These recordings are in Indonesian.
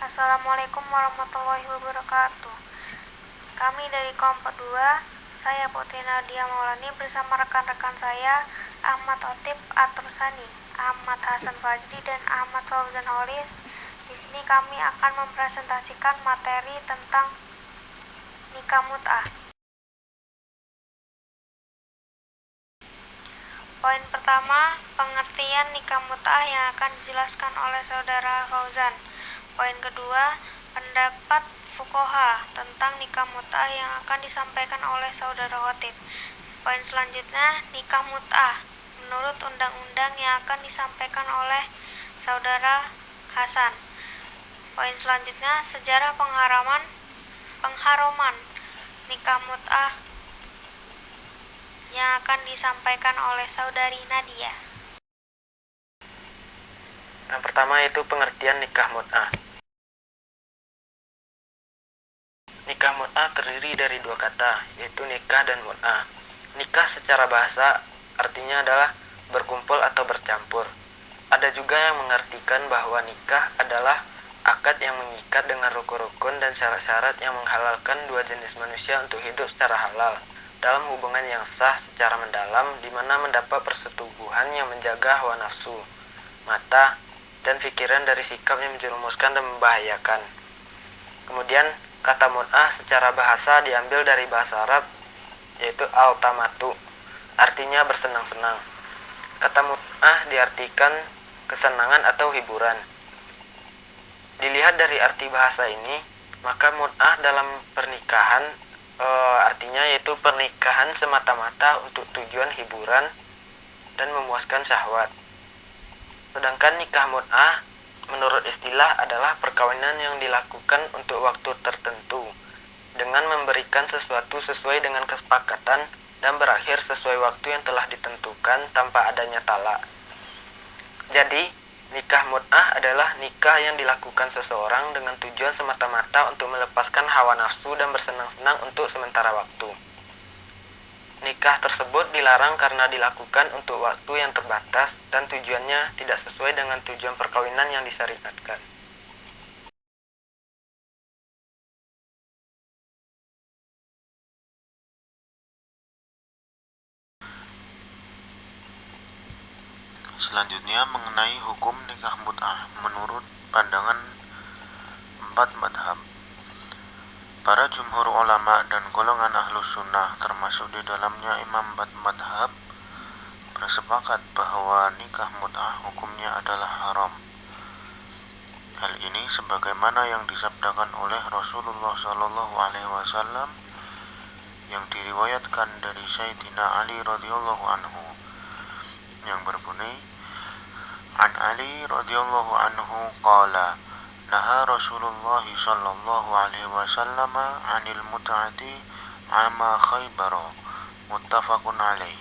Assalamualaikum warahmatullahi wabarakatuh. Kami dari kelompok 2, saya Putri Nadia Maulani bersama rekan-rekan saya Ahmad Otip Atrussani, Ahmad Hasan Fajri, dan Ahmad Fauzan Holis. Di sini kami akan mempresentasikan materi tentang nikah mut'ah. Poin pertama, pengertian nikah mut'ah yang akan dijelaskan oleh Saudara Fauzan. Poin kedua, pendapat fuqaha tentang nikah mut'ah yang akan disampaikan oleh Saudara Otip. Poin selanjutnya, nikah mut'ah menurut undang-undang yang akan disampaikan oleh Saudara Hasan. Poin selanjutnya, sejarah pengharaman nikah mut'ah yang akan disampaikan oleh Saudari Nadia. Yang pertama yaitu pengertian nikah mut'ah. Nikah mut'ah terdiri dari dua kata, yaitu nikah dan mut'ah. Nikah secara bahasa artinya adalah berkumpul atau bercampur. Ada juga yang mengartikan bahwa nikah adalah akad yang mengikat dengan rukun-rukun dan syarat-syarat yang menghalalkan dua jenis manusia untuk hidup secara halal dalam hubungan yang sah secara mendalam, di mana mendapat persetubuhan yang menjaga hawa nafsu, mata, dan pikiran dari sikap yang menjerumuskan dan membahayakan. Kemudian, kata mut'ah secara bahasa diambil dari bahasa Arab, yaitu al-tamatu, artinya bersenang-senang. Kata mut'ah diartikan kesenangan atau hiburan. Dilihat dari arti bahasa ini, maka mut'ah dalam pernikahan artinya yaitu pernikahan semata-mata untuk tujuan hiburan dan memuaskan syahwat. Sedangkan nikah mut'ah menurut istilah adalah perkawinan yang dilakukan untuk waktu tertentu dengan memberikan sesuatu sesuai dengan kesepakatan dan berakhir sesuai waktu yang telah ditentukan tanpa adanya talak. Jadi, nikah mut'ah adalah nikah yang dilakukan seseorang dengan tujuan semata-mata untuk melepaskan hawa nafsu dan bersenang-senang untuk sementara waktu. Nikah tersebut dilarang karena dilakukan untuk waktu yang terbatas dan tujuannya tidak sesuai dengan tujuan perkawinan yang disyariatkan. Selanjutnya mengenai hukum nikah mut'ah menurut pandangan 4 madhab. Para jumhur ulama dan golongan ahlus sunnah termasuk di dalamnya imam 4 madhab bersepakat bahwa nikah mut'ah hukumnya adalah haram. Hal ini sebagaimana yang disabdakan oleh Rasulullah SAW yang diriwayatkan dari Sayyidina Ali radhiyallahu anhu yang berbunyi, An Ali radhiyallahu anhu qala naha Rasulullah sallallahu alaihi wasallam 'anil mut'ati 'ama Khaybar, muttafaqun alaih.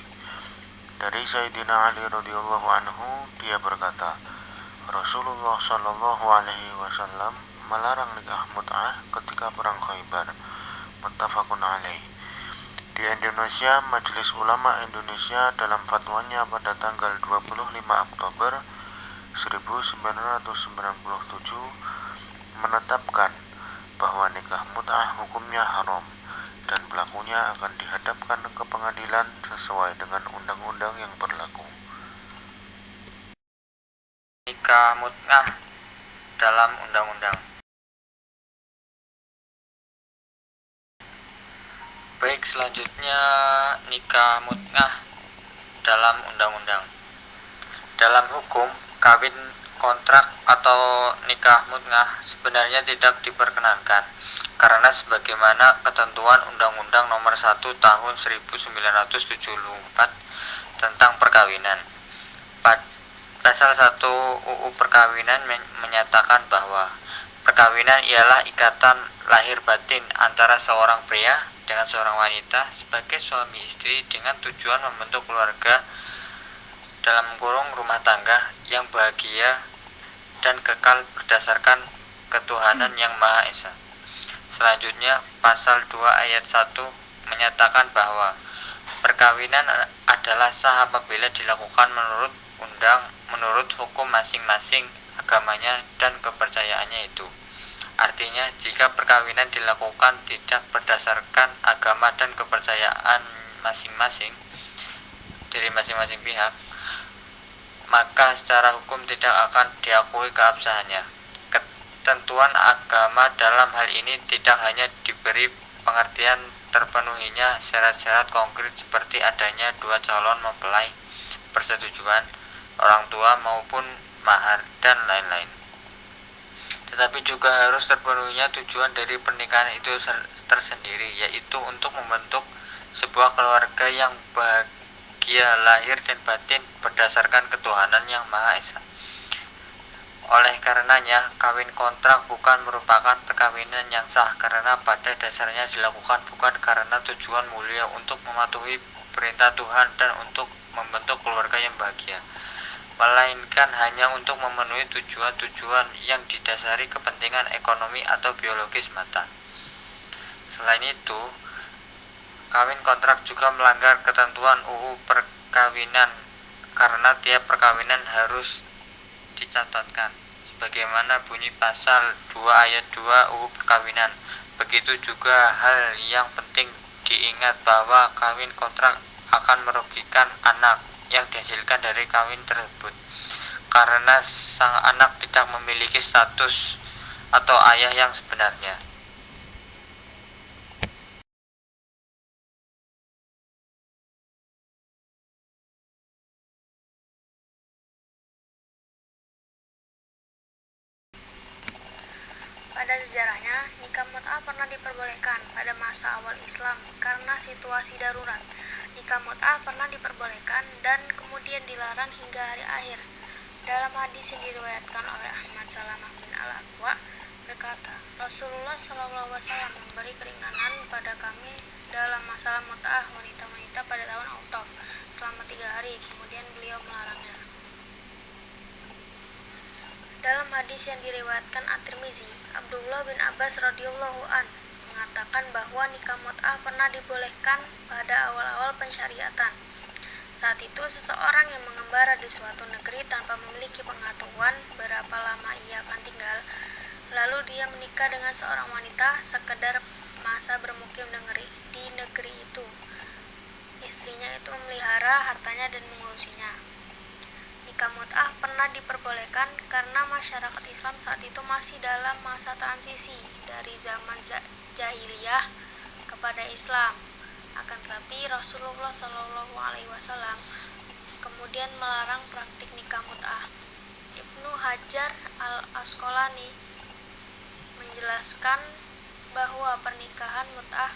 Dari Sayyidina Ali radhiyallahu anhu, dia berkata, Rasulullah sallallahu alaihi wasallam melarang nikah mut'ah ketika perang Khaybar, muttafaqun alaih. Di Indonesia, Majelis Ulama Indonesia dalam fatwanya pada tanggal 25 Oktober 1997 menetapkan bahwa nikah mut'ah hukumnya haram dan pelakunya akan dihadapkan ke pengadilan sesuai dengan undang-undang yang berlaku. Nikah mut'ah dalam undang-undang. Baik, selanjutnya nikah mut'ah dalam undang-undang. Dalam hukum, kawin kontrak atau nikah mut'ah sebenarnya tidak diperkenankan karena sebagaimana ketentuan Undang-Undang Nomor 1 Tahun 1974 tentang perkawinan. Pasal 1 UU Perkawinan menyatakan bahwa perkawinan ialah ikatan lahir batin antara seorang pria dengan seorang wanita sebagai suami istri dengan tujuan membentuk keluarga dalam kurung rumah tangga yang bahagia dan kekal berdasarkan ketuhanan yang Maha Esa. Selanjutnya, pasal 2 ayat 1 menyatakan bahwa perkawinan adalah sah apabila dilakukan menurut hukum masing-masing agamanya dan kepercayaannya itu. Artinya, jika perkawinan dilakukan tidak berdasarkan agama dan kepercayaan masing-masing dari masing-masing pihak, maka secara hukum tidak akan diakui keabsahannya. Ketentuan agama dalam hal ini tidak hanya diberi pengertian terpenuhinya syarat-syarat konkret seperti adanya dua calon mempelai, persetujuan orang tua maupun mahar dan lain-lain, tetapi juga harus terpenuhinya tujuan dari pernikahan itu tersendiri, yaitu untuk membentuk sebuah keluarga yang bahagia lahir dan batin berdasarkan ketuhanan yang Maha Esa. Oleh karenanya, kawin kontrak bukan merupakan perkawinan yang sah karena pada dasarnya dilakukan bukan karena tujuan mulia untuk mematuhi perintah Tuhan dan untuk membentuk keluarga yang bahagia, melainkan hanya untuk memenuhi tujuan-tujuan yang didasari kepentingan ekonomi atau biologis semata. Selain itu, kawin kontrak juga melanggar ketentuan UU perkawinan karena tiap perkawinan harus dicatatkan sebagaimana bunyi pasal 2 ayat 2 UU perkawinan. Begitu juga hal yang penting diingat bahwa kawin kontrak akan merugikan anak yang dihasilkan dari kawin tersebut karena sang anak tidak memiliki status atau ayah yang sebenarnya. Pada sejarahnya, nikah mut'ah pernah diperbolehkan pada masa awal Islam karena situasi darurat. Nikah mut'ah pernah diperbolehkan dan kemudian dilarang hingga hari akhir. Dalam hadis yang diriwayatkan oleh Ahmad Salamah bin Al-Aqwa berkata, Rasulullah SAW memberi keringanan pada kami dalam masalah mut'ah wanita-wanita pada tahun Autab selama 3 hari, kemudian beliau melarangnya. Dalam hadis yang diriwayatkan At-Tirmizi, Abdullah bin Abbas radhiyallahu an mengatakan bahwa nikah mut'ah pernah dibolehkan pada awal-awal pensyariatan. Saat itu seseorang yang mengembara di suatu negeri tanpa memiliki pengetahuan berapa lama ia akan tinggal, lalu dia menikah dengan seorang wanita sekedar masa bermukim di negeri itu. Istrinya itu memelihara hartanya dan mengurusinya. Nikah mut'ah pernah diperbolehkan karena masyarakat Islam saat itu masih dalam masa transisi dari zaman jahiliyah kepada Islam. Akan tetapi Rasulullah SAW kemudian melarang praktik nikah mut'ah. Ibnu Hajar al-Asqalani menjelaskan bahwa pernikahan mut'ah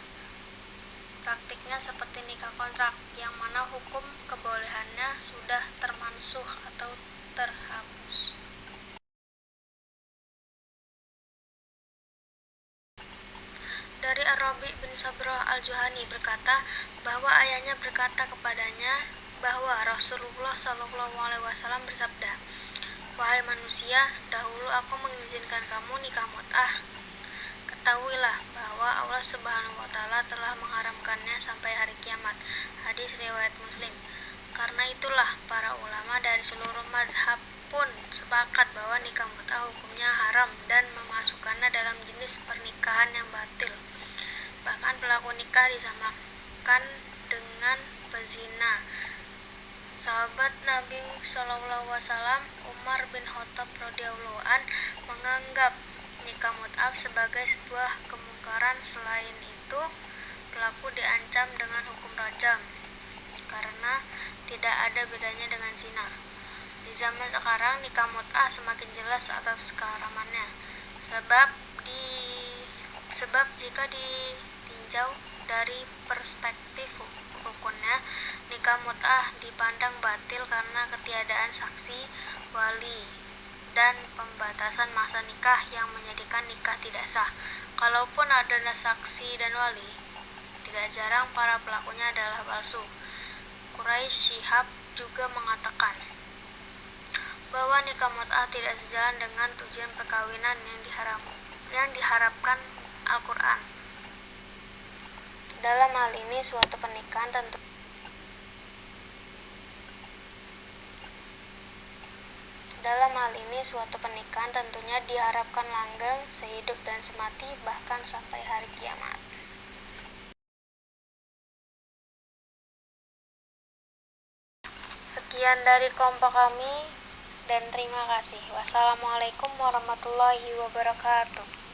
praktiknya seperti nikah kontrak, yang mana hukum kebolehannya sudah termansuh atau terhapus. Dari Ar-Rabi bin Sabrah al-Juhani berkata bahwa ayahnya berkata kepadanya bahwa Rasulullah SAW bersabda, "Wahai manusia, dahulu aku mengizinkan kamu nikah mut'ah. Ketahuilah bahwa Allah Subhanahu wa Ta'ala telah mengharamkannya sampai hari kiamat." Hadis riwayat Muslim. Karena itulah para ulama dari seluruh mazhab pun sepakat bahwa nikah mut'ah hukumnya haram dan memasukkannya dalam jenis pernikahan yang batil. Bahkan pelaku nikah disamakan dengan pezina. Sahabat Nabi SAW Umar bin Khattab radhiyallahu an menganggap nikah mut'ah sebagai sebuah kemungkaran. Selain itu, pelaku diancam dengan hukum rajam karena tidak ada bedanya dengan zina. Di zaman sekarang nikah mut'ah semakin jelas atas keharamannya, sebab jika ditinjau dari perspektif hukumnya, nikah mut'ah dipandang batil karena ketiadaan saksi, wali, dan pembatasan masa nikah yang menjadikan nikah tidak sah. Kalaupun ada saksi dan wali, tidak jarang para pelakunya adalah palsu. Quraisy Shihab juga mengatakan bahwa nikah mut'ah tidak sejalan dengan tujuan perkawinan yang diharapkan Al-Quran. Dalam hal ini, suatu pernikahan tentu Dalam hal ini, suatu pernikahan tentunya diharapkan langgeng, sehidup dan semati, bahkan sampai hari kiamat. Sekian dari kelompok kami, dan terima kasih. Wassalamualaikum warahmatullahi wabarakatuh.